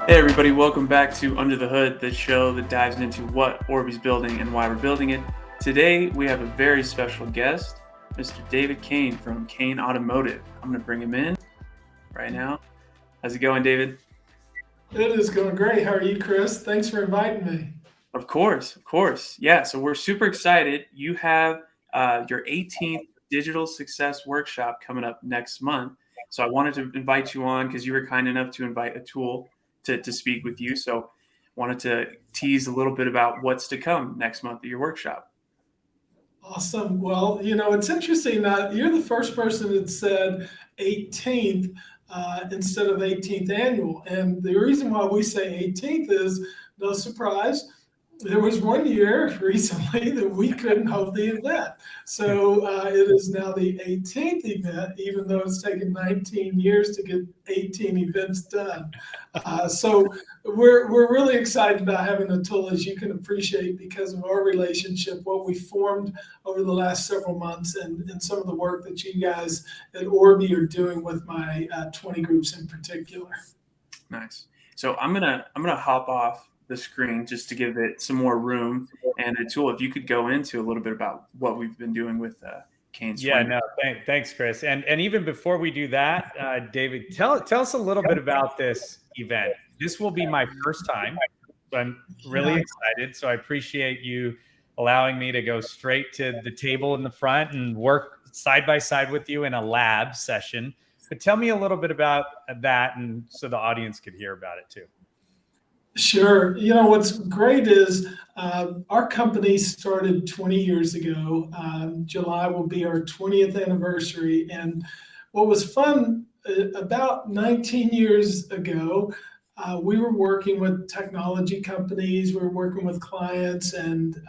Hey everybody, welcome back to Under the Hood, the show that dives into what Orbee's building and why we're building it. Today we have a very special guest, Mr. David Kain from Kain Automotive. I'm going to bring him in right now. How's it going, David? It is going great. How are you, Chris? Thanks for inviting me. Of course, of course. Yeah, so we're super excited. You have your 18th Digital Success Workshop coming up next month. So I wanted to invite you on because you were kind enough to invite Atul to speak with you. So wanted to tease a little bit about what's to come next month at your workshop. Awesome. Well, it's interesting that you're the first person that said 18th instead of 18th annual. And the reason why we say 18th is no surprise. There was one year recently that we couldn't hold the event. So it is now the 18th event, even though it's taken 19 years to get 18 events done. So we're really excited about having a tool, as you can appreciate, because of our relationship, what we formed over the last several months, and some of the work that you guys at Orbee are doing with my 20 groups in particular. Nice. So I'm gonna hop off the screen just to give it some more room. And Atul, if you could go into a little bit about what we've been doing with Kain's Yeah, Friends. no, thanks, Chris. And even before we do that, David, tell us a little bit about this event. This will be my first time, so I'm really excited. So I appreciate you allowing me to go straight to the table in the front and work side by side with you in a lab session. But tell me a little bit about that, and so the audience could hear about it too. Sure. What's great is our company started 20 years ago. July will be our 20th anniversary. And what was fun, about 19 years ago, we were working with technology companies, we were working with clients, and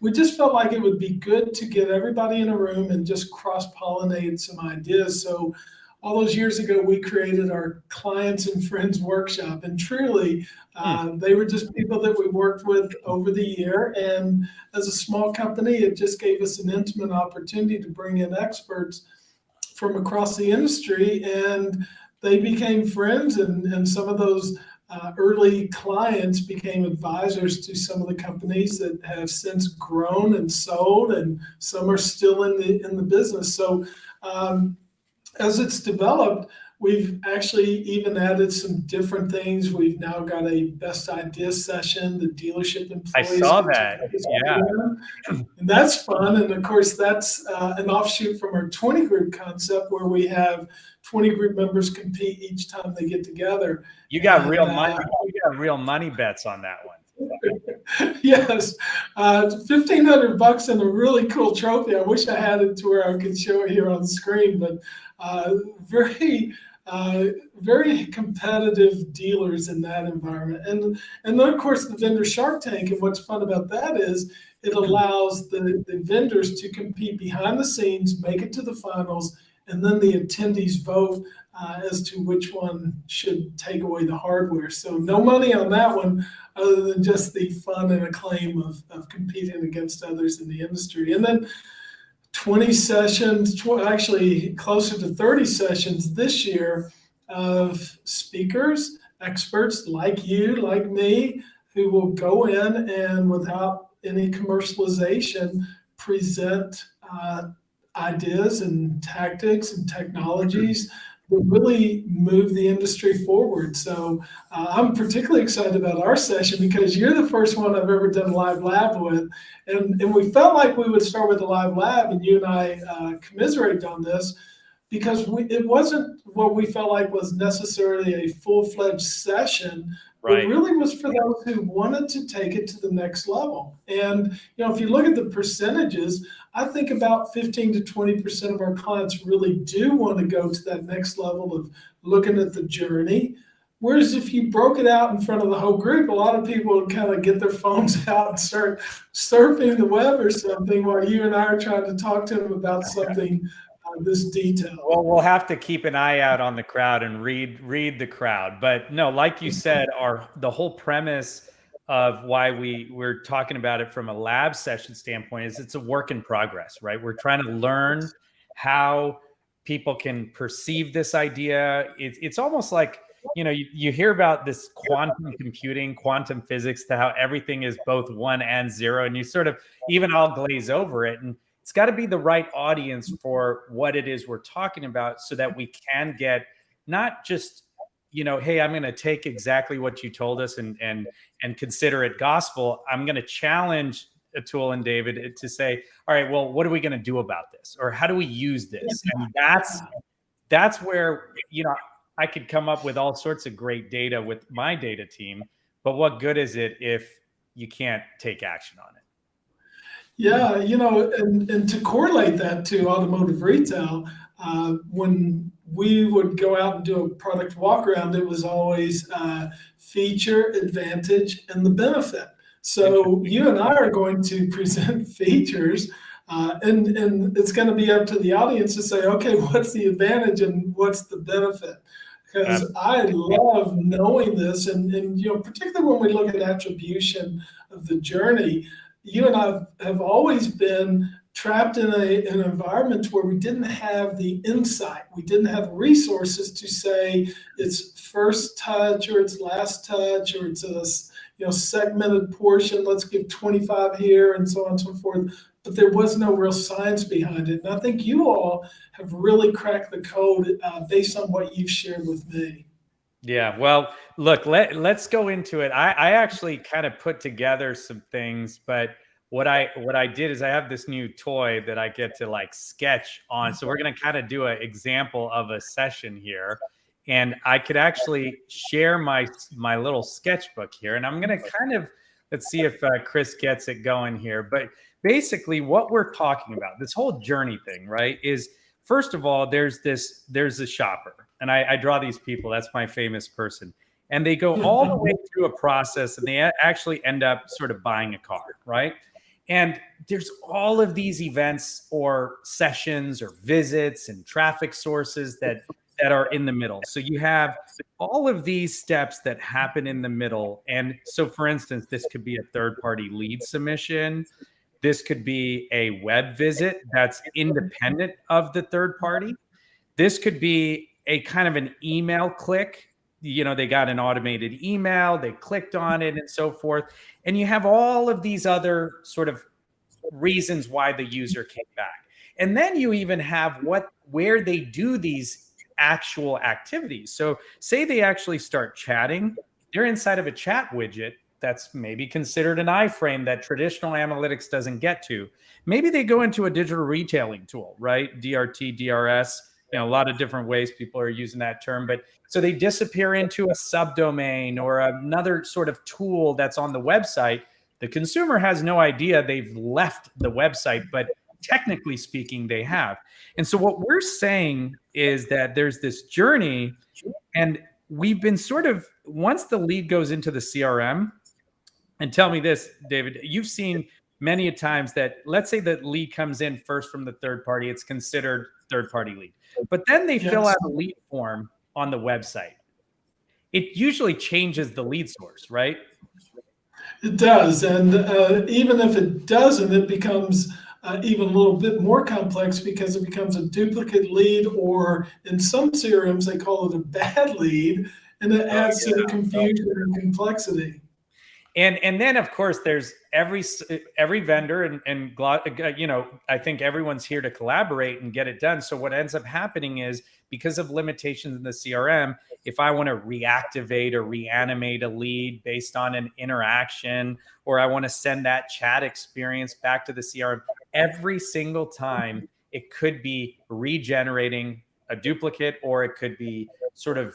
we just felt like it would be good to get everybody in a room and just cross-pollinate some ideas. So all those years ago, we created our Clients and Friends Workshop, and truly, they were just people that we worked with over the year. And as a small company, it just gave us an intimate opportunity to bring in experts from across the industry, and they became friends. And some of those early clients became advisors to some of the companies that have since grown and sold, and some are still in the business. So as it's developed, we've actually even added some different things. We've now got a best ideas session. The dealership employees. I saw that. Yeah. And that's fun. And of course, that's an offshoot from our 20 group concept, where we have 20 group members compete each time they get together. You got real money. You got real money bets on that one. Yes, $1,500 and a really cool trophy. I wish I had it to where I could show it here on the screen, but very, very competitive dealers in that environment. And then, of course, the vendor Shark Tank. And what's fun about that is it allows the vendors to compete behind the scenes, make it to the finals, and then the attendees vote as to which one should take away the hardware. So no money on that one, other than just the fun and acclaim of competing against others in the industry. And then 20 sessions, actually closer to 30 sessions this year of speakers, experts like you, like me, who will go in and without any commercialization present ideas and tactics and technologies that really move the industry forward. So I'm particularly excited about our session because you're the first one I've ever done a live lab with. And we felt like we would start with a live lab, and you and I commiserated on this because it wasn't what we felt like was necessarily a full-fledged session. Right. It really was for those who wanted to take it to the next level. And if you look at the percentages, I think about 15 to 20% of our clients really do want to go to that next level of looking at the journey. Whereas if you broke it out in front of the whole group, a lot of people would kind of get their phones out and start surfing the web or something, while you and I are trying to talk to them about something this detail. Well, we'll have to keep an eye out on the crowd and read the crowd. But no, like you said, the whole premise of why we're talking about it from a lab session standpoint is it's a work in progress, right? We're trying to learn how people can perceive this idea. It's almost like you hear about this quantum computing, quantum physics, to how everything is both 1 and 0, and you sort of even all glaze over it. And it's got to be the right audience for what it is we're talking about, so that we can get not just, hey, I'm going to take exactly what you told us and consider it gospel. I'm going to challenge Atul and David to say, all right, well, what are we going to do about this? Or how do we use this? And that's where, I could come up with all sorts of great data with my data team, but what good is it if you can't take action on it? Yeah, and to correlate that to automotive retail, when we would go out and do a product walk around, it was always feature, advantage, and the benefit. So you and I are going to present features, and it's going to be up to the audience to say, okay, what's the advantage and what's the benefit? Because I love knowing this, and particularly when we look at attribution of the journey, you and I have always been trapped in an environment where we didn't have the insight, we didn't have resources to say it's first touch or it's last touch or it's a segmented portion. Let's give 25 here and so on and so forth. But there was no real science behind it. And I think you all have really cracked the code based on what you've shared with me. Yeah, well, look, let's go into it. I actually kind of put together some things, but what I did is I have this new toy that I get to like sketch on. So we're going to kind of do an example of a session here, and I could actually share my little sketchbook here, and I'm going to kind of, let's see if Chris gets it going here. But basically what we're talking about, this whole journey thing, right, is first of all, there's a shopper. And I draw these people. That's my famous person. And they go all the way through a process, and they actually end up sort of buying a car, right? And there's all of these events or sessions or visits and traffic sources that are in the middle. So you have all of these steps that happen in the middle. And so, for instance, this could be a third-party lead submission. This could be a web visit that's independent of the third party. This could be a kind of an email click. They got an automated email, they clicked on it and so forth. And you have all of these other sort of reasons why the user came back. And then you even have where they do these actual activities. So say they actually start chatting, they're inside of a chat widget that's maybe considered an iframe that traditional analytics doesn't get to. Maybe they go into a digital retailing tool, right? DRT, DRS, a lot of different ways people are using that term. But so they disappear into a subdomain or another sort of tool that's on the website. The consumer has no idea they've left the website, but technically speaking, they have. And so what we're saying is that there's this journey, and we've been sort of, once the lead goes into the CRM, and tell me this, David, you've seen many a times that, let's say the lead comes in first from the third party, it's considered third party lead. But then they fill out a lead form on the website. It usually changes the lead source, right? It does. And even if it doesn't, it becomes even a little bit more complex because it becomes a duplicate lead, or in some CRMs, they call it a bad lead, and it adds to the confusion and complexity. And then, of course, there's every vendor, and I think everyone's here to collaborate and get it done. So what ends up happening is, because of limitations in the CRM, if I want to reactivate or reanimate a lead based on an interaction, or I want to send that chat experience back to the CRM, every single time it could be regenerating a duplicate, or it could be sort of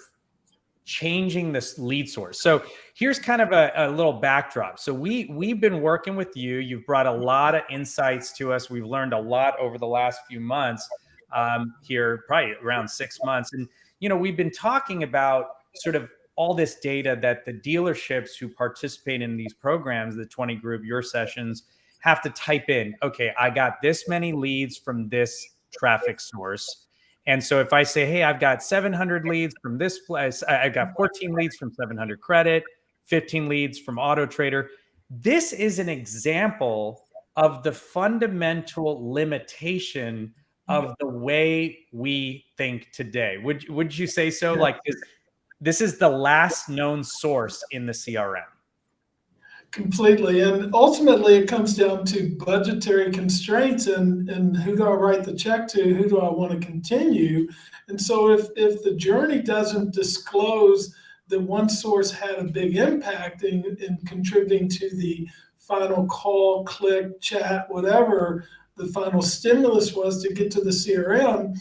changing this lead source. So here's kind of a little backdrop. So we've been working with you. You've brought a lot of insights to us. We've learned a lot over the last few months here, probably around 6 months. And, we've been talking about sort of all this data that the dealerships who participate in these programs, the 20 group, your sessions, have to type in, okay, I got this many leads from this traffic source. And so if I say, hey, I've got 700 leads from this place, I've got 14 leads from 700 Credit, 15 leads from Auto Trader. This is an example of the fundamental limitation of the way we think today. Would you say so? Like, this is the last known source in the CRM. Completely. And ultimately, it comes down to budgetary constraints and who do I write the check to? Who do I want to continue? And so if the journey doesn't disclose that one source had a big impact in contributing to the final call, click, chat, whatever the final stimulus was to get to the CRM,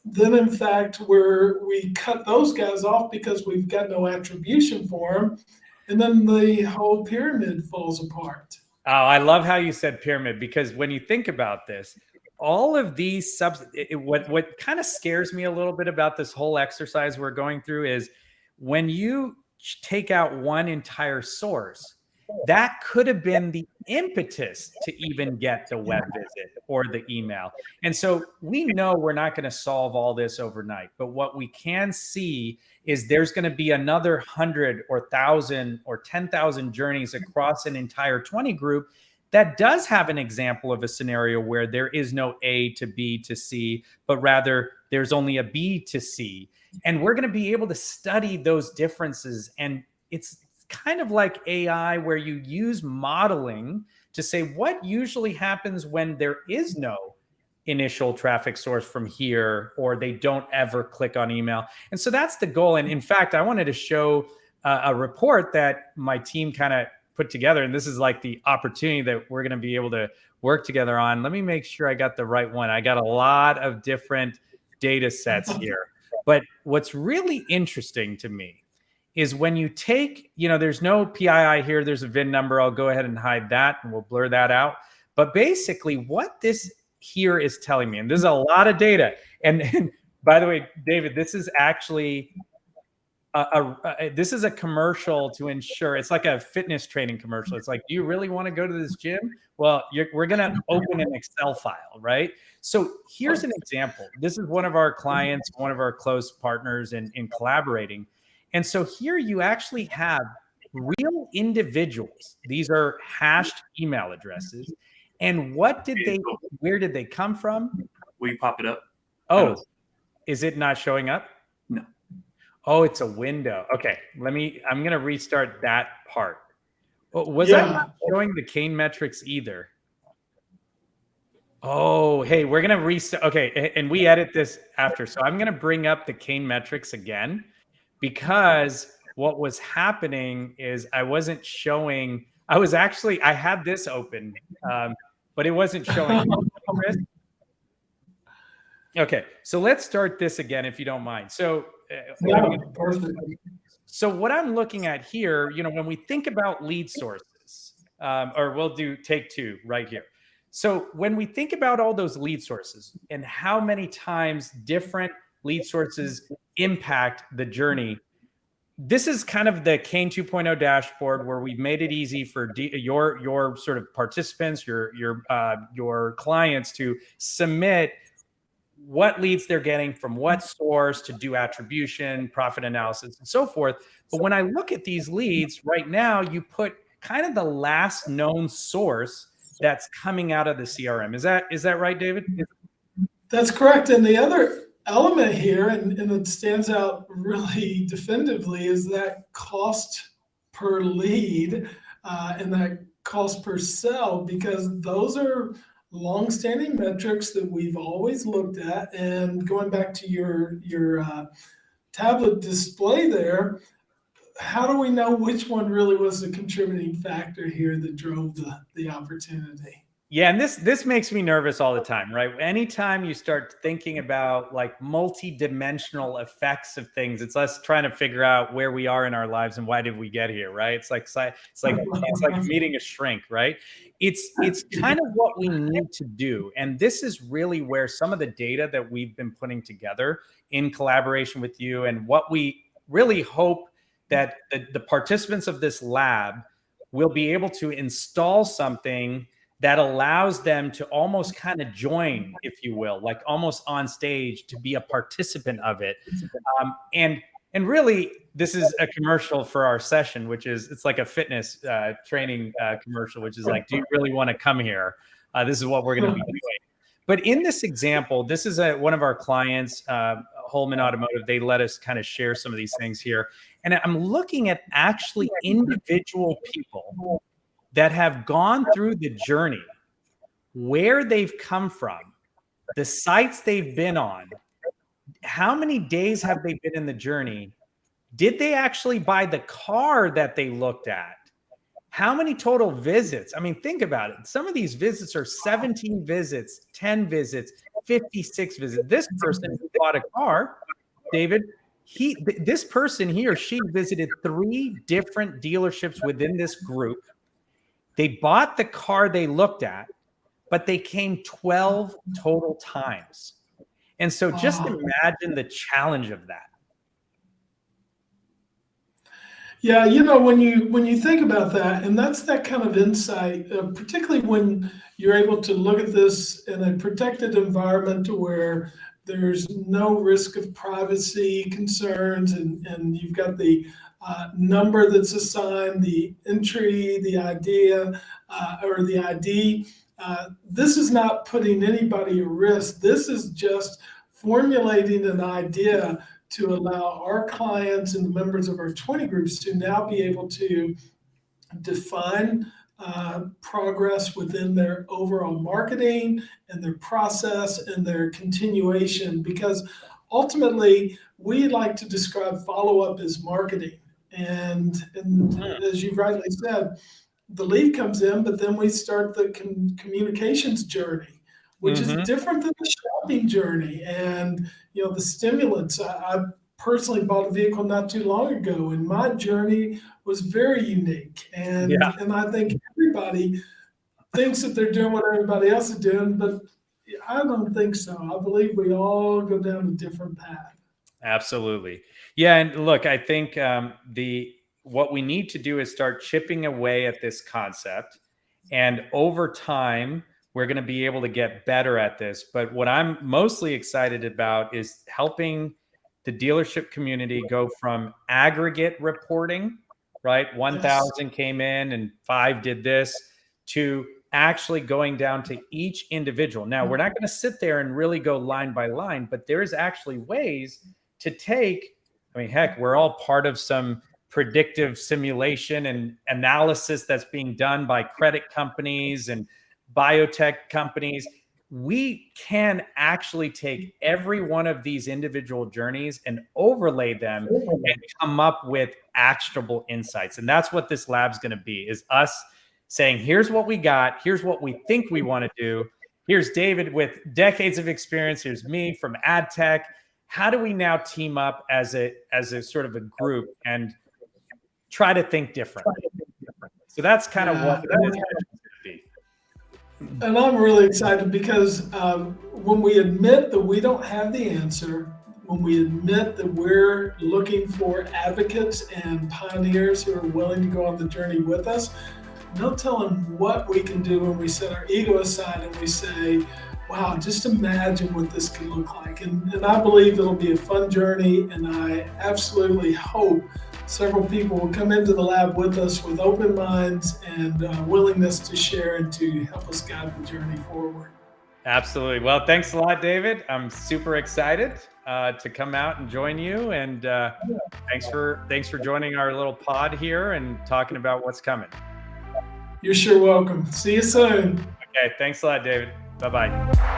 then in fact we cut those guys off because we've got no attribution for them. And then the whole pyramid falls apart. Oh, I love how you said pyramid, because when you think about this, all of these what kind of scares me a little bit about this whole exercise we're going through is when you take out one entire source, that could have been the impetus to even get the web visit or the email. And so we know we're not going to solve all this overnight, but what we can see is there's going to be another 100 or 1,000 or 10,000 journeys across an entire 20 group that does have an example of a scenario where there is no A to B to C, but rather there's only a B to C. And we're going to be able to study those differences. And it's kind of like AI, where you use modeling to say what usually happens when there is no initial traffic source from here, or they don't ever click on email. And so that's the goal. And in fact, I wanted to show a report that my team kind of put together. And this is like the opportunity that we're going to be able to work together on. Let me make sure I got the right one. I got a lot of different data sets here. But what's really interesting to me is when you take, there's no PII here, there's a VIN number. I'll go ahead and hide that and we'll blur that out. But basically what this here is telling me, and there's a lot of data. And by the way, David, this is actually this is a commercial to ensure, it's like a fitness training commercial. It's like, do you really want to go to this gym? Well, we're going to open an Excel file, right? So here's an example. This is one of our clients, one of our close partners in collaborating. And so here you actually have real individuals. These are hashed email addresses. And where did they come from? Will you pop it up? Oh, is it not showing up? No. Oh, it's a window. Okay, I'm going to restart that part. Was I not showing the Kain metrics either? Oh, hey, we're going to restart. Okay, and we edit this after. So I'm going to bring up the Kain metrics again, because what was happening is I wasn't showing, I had this open, but it wasn't showing. Okay, so let's start this again, if you don't mind. So, so what I'm looking at here, when we think about lead sources, or we'll do take two right here. So when we think about all those lead sources and how many times different lead sources impact the journey, this is kind of the Kain 2.0 dashboard, where we've made it easy for your sort of participants, your clients to submit what leads they're getting from what source, to do attribution, profit analysis, and so forth. But when I look at these leads right now, you put kind of the last known source that's coming out of the CRM. Is that right, David? That's correct. And the other element here, and it stands out really definitively, is that cost per lead and that cost per sell, because those are long-standing metrics that we've always looked at. And going back to your tablet display there, how do we know which one really was the contributing factor here that drove the opportunity? Yeah, and this makes me nervous all the time, right? Anytime you start thinking about like multi-dimensional effects of things, it's us trying to figure out where we are in our lives and why did we get here, right? It's like meeting a shrink, right? It's kind of what we need to do, and this is really where some of the data that we've been putting together in collaboration with you, and what we really hope that the participants of this lab will be able to install something that allows them to almost kind of join, if you will, like almost on stage, to be a participant of it. And really, this is a commercial for our session, which is, it's like a fitness training commercial, which is like, do you really want to come here? This is what we're going to be doing. But in this example, this is one of our clients, Holman Automotive, they let us kind of share some of these things here. And I'm looking at actually individual people that have gone through the journey, where they've come from, the sites they've been on, how many days have they been in the journey? Did they actually buy the car that they looked at? How many total visits? I mean, think about it. Some of these visits are 17 visits, 10 visits, 56 visits. This person who bought a car, David, this person, he or she visited 3 different dealerships within this group. They bought the car they looked at, but they came 12 total times. And so just imagine the challenge of that. Yeah, when you think about that, and that's that kind of insight, particularly when you're able to look at this in a protected environment where there's no risk of privacy concerns, and you've got the number that's assigned, the entry, the idea, or the ID. This is not putting anybody at risk. This is just formulating an idea to allow our clients and the members of our 20 groups to now be able to define progress within their overall marketing and their process and their continuation. Because ultimately, we like to describe follow-up as marketing. And as you rightly said, the lead comes in, but then we start the communications journey, which is different than the shopping journey. And the stimulants. I personally bought a vehicle not too long ago, and my journey was very unique. And I think everybody thinks that they're doing what everybody else is doing, but I don't think so. I believe we all go down a different path. Absolutely. Yeah. And look, I think what we need to do is start chipping away at this concept. And over time, we're going to be able to get better at this. But what I'm mostly excited about is helping the dealership community go from aggregate reporting, right? 1,000 came in and 5 did this, to actually going down to each individual. Now, we're not going to sit there and really go line by line, but there's actually ways to take, I mean, heck, we're all part of some predictive simulation and analysis that's being done by credit companies and biotech companies. We can actually take every one of these individual journeys and overlay them and come up with actionable insights. And that's what this lab's going to be, is us saying, here's what we got. Here's what we think we want to do. Here's David with decades of experience. Here's me from ad tech. How do we now team up as a sort of a group and try to think differently? So that's kind of what this is going to be. And I'm really excited because when we admit that we don't have the answer, when we admit that we're looking for advocates and pioneers who are willing to go on the journey with us, no telling what we can do when we set our ego aside and we say, wow, just imagine what this could look like. And I believe it'll be a fun journey, and I absolutely hope several people will come into the lab with us with open minds and willingness to share and to help us guide the journey forward. Absolutely. Well, thanks a lot, David. I'm super excited to come out and join you. And thanks for joining our little pod here and talking about what's coming. You're sure welcome. See you soon. Okay. Thanks a lot, David. Bye-bye.